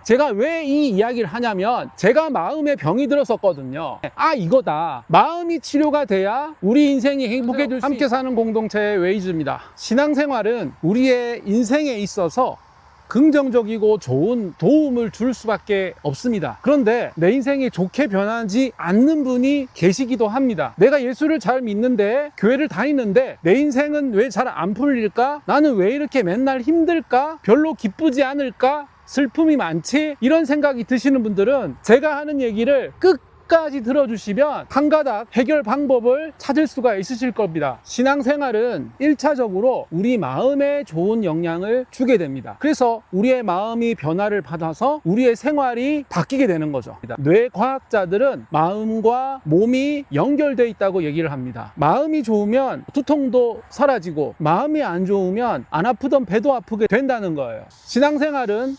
제가 왜 이 이야기를 하냐면 제가 마음에 병이 들었었거든요. 아, 이거다. 마음이 치료가 돼야 우리 인생이 행복해질 수 함께 사는 공동체의 웨이즈입니다. 신앙생활은 우리의 인생에 있어서 긍정적이고 좋은 도움을 줄 수밖에 없습니다. 그런데 내 인생이 좋게 변하지 않는 분이 계시기도 합니다. 내가 예수를 잘 믿는데, 교회를 다니는데 내 인생은 왜 잘 안 풀릴까? 나는 왜 이렇게 맨날 힘들까? 별로 기쁘지 않을까? 슬픔이 많지? 이런 생각이 드시는 분들은 제가 하는 얘기를 끝까지 들어주시면 한 가닥 해결 방법을 찾을 수가 있으실 겁니다. 신앙생활은 1차적으로 우리 마음에 좋은 영향을 주게 됩니다. 그래서 우리의 마음이 변화를 받아서 우리의 생활이 바뀌게 되는 거죠. 뇌과학자들은 마음과 몸이 연결되어 있다고 얘기를 합니다. 마음이 좋으면 두통도 사라지고 마음이 안 좋으면 안 아프던 배도 아프게 된다는 거예요. 신앙생활은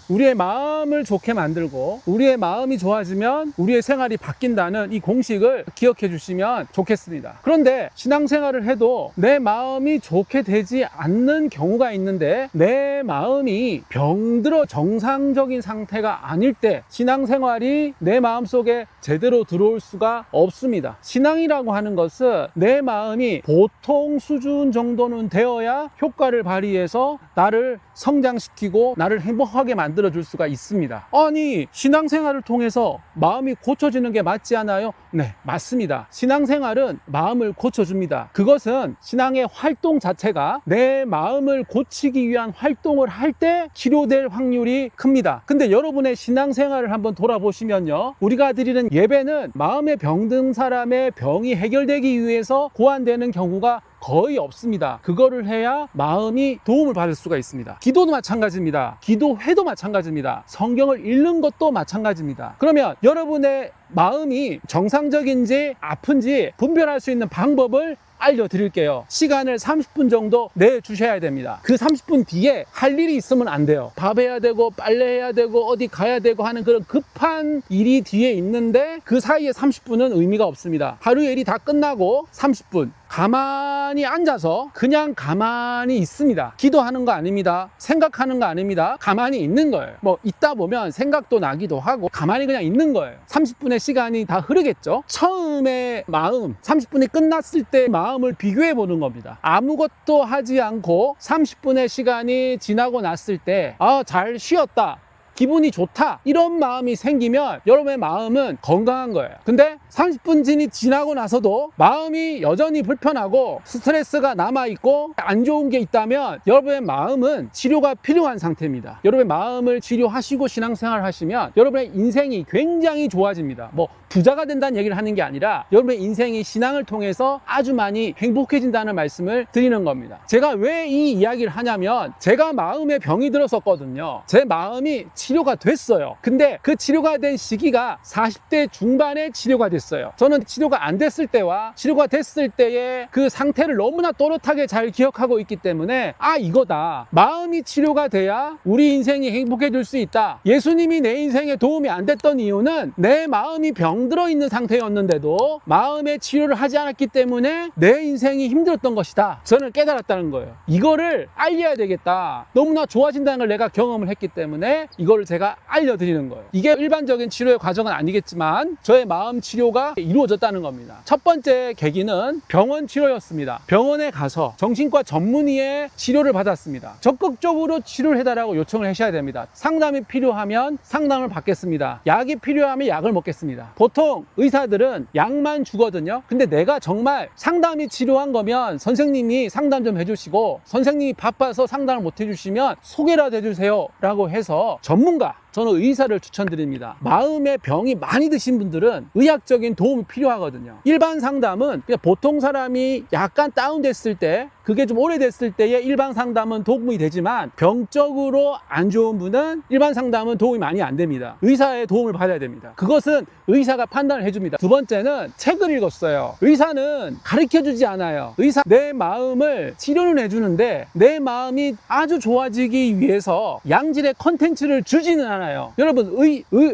우리의 마음을 좋게 만들고 우리의 마음이 좋아지면 우리의 생활이 바뀐다는 이 공식을 기억해 주시면 좋겠습니다. 그런데 신앙생활을 해도 내 마음이 좋게 되지 않는 경우가 있는데, 내 마음이 병들어 정상적인 상태가 아닐 때 신앙생활이 내 마음속에 제대로 들어올 수가 없습니다. 신앙이라고 하는 것은 내 마음이 보통 수준 정도는 되어야 효과를 발휘해서 나를 성장시키고 나를 행복하게 만들어줄 수가 있습니다. 아니, 신앙생활을 통해서 마음이 고쳐지는 게 맞지 않아요? 네, 맞습니다. 신앙생활은 마음을 고쳐줍니다. 그것은 신앙의 활동 자체가 내 마음을 고치기 위한 활동을 할 때 치료될 확률이 큽니다. 근데 여러분의 신앙생활을 한번 돌아보시면요, 우리가 드리는 예배는 마음에 병든 사람의 병이 해결되기 위해서 고안되는 경우가 거의 없습니다. 그거를 해야 마음이 도움을 받을 수가 있습니다. 기도도 마찬가지입니다. 기도회도 마찬가지입니다. 성경을 읽는 것도 마찬가지입니다. 그러면 여러분의 마음이 정상적인지 아픈지 분별할 수 있는 방법을 알려드릴게요. 시간을 30분 정도 내주셔야 됩니다. 그 30분 뒤에 할 일이 있으면 안 돼요. 밥 해야 되고 빨래해야 되고 어디 가야 되고 하는 그런 급한 일이 뒤에 있는데 그 사이에 30분은 의미가 없습니다. 하루 일이 다 끝나고 30분 가만히 앉아서 그냥 가만히 있습니다. 기도하는 거 아닙니다. 생각하는 거 아닙니다. 가만히 있는 거예요. 뭐 있다 보면 생각도 나기도 하고 가만히 그냥 있는 거예요. 30분의 시간이 다 흐르겠죠. 처음에 마음, 30분이 끝났을 때 마음을 비교해 보는 겁니다. 아무것도 하지 않고 30분의 시간이 지나고 났을 때 잘 쉬었다, 기분이 좋다, 이런 마음이 생기면 여러분의 마음은 건강한 거예요. 근데 30분 지나고 나서도 마음이 여전히 불편하고 스트레스가 남아있고 안 좋은 게 있다면 여러분의 마음은 치료가 필요한 상태입니다. 여러분의 마음을 치료하시고 신앙생활을 하시면 여러분의 인생이 굉장히 좋아집니다. 뭐 부자가 된다는 얘기를 하는 게 아니라 여러분의 인생이 신앙을 통해서 아주 많이 행복해진다는 말씀을 드리는 겁니다. 제가 왜 이 이야기를 하냐면 제가 마음에 병이 들었었거든요. 제 마음이 치료가 됐어요. 근데 그 치료가 된 시기가 40대 중반에 치료가 됐어요. 저는 치료가 안 됐을 때와 치료가 됐을 때의 그 상태를 너무나 또렷하게 잘 기억하고 있기 때문에 이거다. 마음이 치료가 돼야 우리 인생이 행복해질 수 있다. 예수님이 내 인생에 도움이 안 됐던 이유는 내 마음이 병들어 있는 상태였는데도 마음의 치료를 하지 않았기 때문에 내 인생이 힘들었던 것이다. 저는 깨달았다는 거예요. 이거를 알려야 되겠다. 너무나 좋아진다는 걸 내가 경험을 했기 때문에 이거를 제가 알려드리는 거예요. 이게 일반적인 치료의 과정은 아니겠지만 저의 마음 치료가 이루어졌다는 겁니다. 첫 번째 계기는 병원 치료였습니다. 병원에 가서 정신과 전문의의 치료를 받았습니다. 적극적으로 치료를 해달라고 요청을 하셔야 됩니다. 상담이 필요하면 상담을 받겠습니다. 약이 필요하면 약을 먹겠습니다. 보통 의사들은 약만 주거든요. 근데 내가 정말 상담이 치료한 거면 선생님이 상담 좀 해주시고, 선생님이 바빠서 상담을 못 해주시면 소개라도 해주세요 라고 해서 전문가, 저는 의사를 추천드립니다. 마음의 병이 많이 드신 분들은 의학적인 도움이 필요하거든요. 일반 상담은 그냥 보통 사람이 약간 다운됐을 때, 그게 좀 오래됐을 때의 일반 상담은 도움이 되지만 병적으로 안 좋은 분은 일반 상담은 도움이 많이 안 됩니다. 의사의 도움을 받아야 됩니다. 그것은 의사가 판단을 해줍니다. 두 번째는 책을 읽었어요. 의사는 가르쳐주지 않아요. 의사 내 마음을 치료는 해주는데 내 마음이 아주 좋아지기 위해서 양질의 컨텐츠를 주지는 않아요. 여러분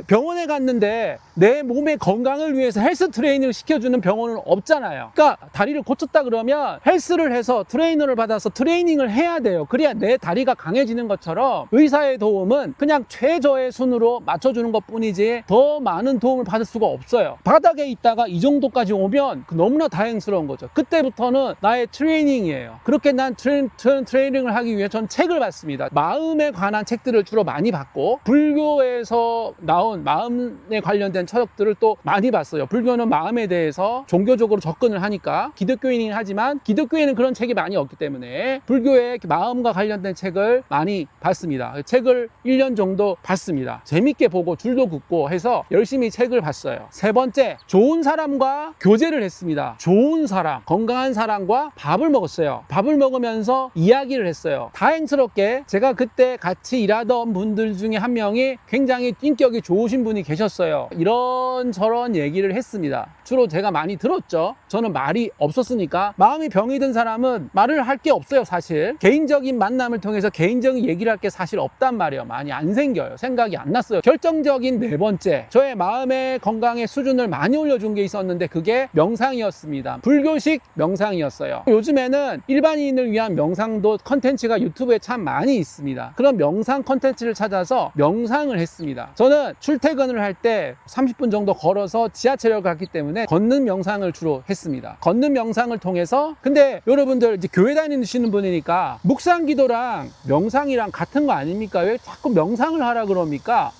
병원에 갔는데 내 몸의 건강을 위해서 헬스 트레이닝을 시켜주는 병원은 없잖아요. 그러니까 다리를 고쳤다 그러면 헬스를 해서 트레이너를 받아서 트레이닝을 해야 돼요. 그래야 내 다리가 강해지는 것처럼 의사의 도움은 그냥 최저의 순으로 맞춰주는 것 뿐이지 더 많은 도움을 받을 수가 없어요. 바닥에 있다가 이 정도까지 오면 너무나 다행스러운 거죠. 그때부터는 나의 트레이닝이에요. 그렇게 난 트레이닝을 하기 위해 전 책을 봤습니다. 마음에 관한 책들을 주로 많이 봤고, 불교에서 나온 마음에 관련된 철학들을 또 많이 봤어요. 불교는 마음에 대해서 종교적으로 접근을 하니까, 기독교인이긴 하지만 기독교에는 그런 책이 많이 없기 때문에 불교의 마음과 관련된 책을 많이 봤습니다. 책을 1년 정도 봤습니다. 재밌게 보고 줄도 긋고 해서 열심히 책을 봤어요. 세 번째, 좋은 사람과 교제를 했습니다. 좋은 사람, 건강한 사람과 밥을 먹었어요. 밥을 먹으면서 이야기를 했어요. 다행스럽게 제가 그때 같이 일하던 분들 중에 한 명이 굉장히 인격이 좋으신 분이 계셨어요. 이런저런 얘기를 했습니다. 주로 제가 많이 들었죠. 저는 말이 없었으니까. 마음이 병이 든 사람은 말을 할 게 없어요, 사실. 개인적인 만남을 통해서 개인적인 얘기를 할 게 사실 없단 말이에요. 많이 안 생겨요. 생각이 안 났어요. 결정적인 네 번째, 저의 마음의 건강의 수준을 많이 올려준 게 있었는데 그게 명상이었습니다. 불교식 명상이었어요. 요즘에는 일반인을 위한 명상도 컨텐츠가 유튜브에 참 많이 있습니다. 그런 명상 컨텐츠를 찾아서 명상을 했습니다. 저는 출퇴근을 할 때 30분 정도 걸어서 지하철역을 갔기 때문에 걷는 명상을 주로 했습니다. 걷는 명상을 통해서, 근데 여러분들 이제 교회 다니시는 분이니까 묵상 기도랑 명상이랑 같은 거 아닙니까? 왜 자꾸 명상을 하라 그럽니까?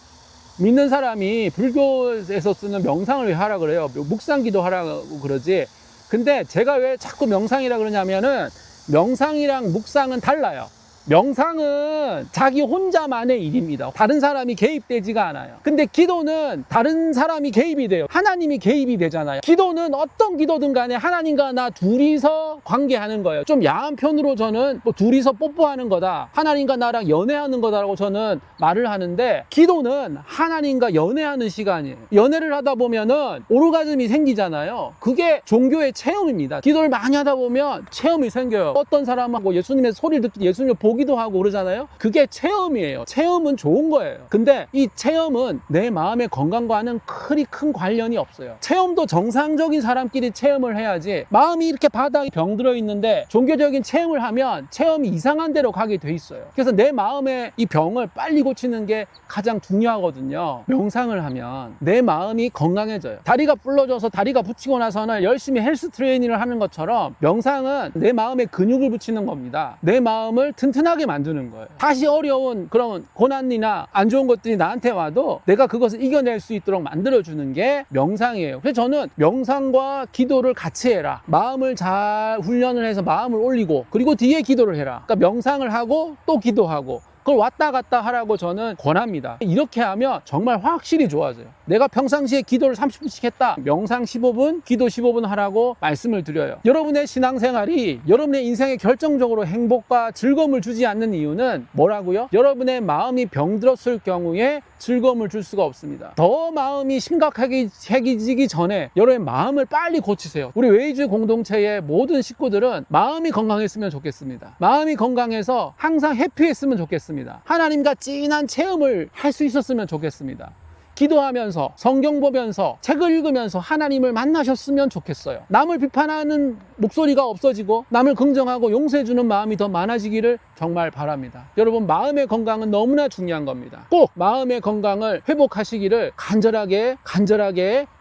믿는 사람이 불교에서 쓰는 명상을 왜 하라 그래요? 묵상 기도 하라고 그러지. 근데 제가 왜 자꾸 명상이라 그러냐면은, 명상이랑 묵상은 달라요. 명상은 자기 혼자만의 일입니다. 다른 사람이 개입되지가 않아요. 근데 기도는 다른 사람이 개입이 돼요. 하나님이 개입이 되잖아요. 기도는 어떤 기도든 간에 하나님과 나 둘이서 관계하는 거예요. 좀 야한 편으로 저는 뭐 둘이서 뽀뽀하는 거다, 하나님과 나랑 연애하는 거다라고 저는 말을 하는데, 기도는 하나님과 연애하는 시간이에요. 연애를 하다 보면은 오르가즘이 생기잖아요. 그게 종교의 체험입니다. 기도를 많이 하다 보면 체험이 생겨요. 어떤 사람하고 예수님의 소리를 듣기, 예수님을 보기도 하고 그러잖아요. 그게 체험이에요. 체험은 좋은 거예요. 근데 이 체험은 내 마음의 건강과는 그리 큰 관련이 없어요. 체험도 정상적인 사람끼리 체험을 해야지, 마음이 이렇게 바닥에 병들어 있는데 종교적인 체험을 하면 체험이 이상한 데로 가게 돼 있어요. 그래서 내 마음의 이 병을 빨리 고치는 게 가장 중요하거든요. 명상을 하면 내 마음이 건강해져요. 다리가 부러져서 다리가 붙이고 나서는 열심히 헬스 트레이닝을 하는 것처럼, 명상은 내 마음에 근육을 붙이는 겁니다. 내 마음을 튼튼하게 만드는 거예요. 다시 어려운 그런 고난이나 안 좋은 것들이 나한테 와도 내가 그것을 이겨낼 수 있도록 만들어주는 게 명상이에요. 그래서 저는 명상과 기도를 같이 해라. 마음을 잘 훈련을 해서 마음을 올리고, 그리고 뒤에 기도를 해라. 그러니까 명상을 하고 또 기도하고, 그걸 왔다 갔다 하라고 저는 권합니다. 이렇게 하면 정말 확실히 좋아져요. 내가 평상시에 기도를 30분씩 했다, 명상 15분, 기도 15분 하라고 말씀을 드려요. 여러분의 신앙생활이 여러분의 인생에 결정적으로 행복과 즐거움을 주지 않는 이유는 뭐라고요? 여러분의 마음이 병들었을 경우에 즐거움을 줄 수가 없습니다. 더 마음이 심각하게 해지기 전에 여러분의 마음을 빨리 고치세요. 우리 웨이즈 공동체의 모든 식구들은 마음이 건강했으면 좋겠습니다. 마음이 건강해서 항상 해피했으면 좋겠습니다. 하나님과 진한 체험을 할 수 있었으면 좋겠습니다. 기도하면서, 성경 보면서, 책을 읽으면서 하나님을 만나셨으면 좋겠어요. 남을 비판하는 목소리가 없어지고 남을 긍정하고 용서해주는 마음이 더 많아지기를 정말 바랍니다. 여러분, 마음의 건강은 너무나 중요한 겁니다. 꼭 마음의 건강을 회복하시기를 간절하게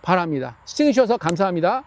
바랍니다. 시청해주셔서 감사합니다.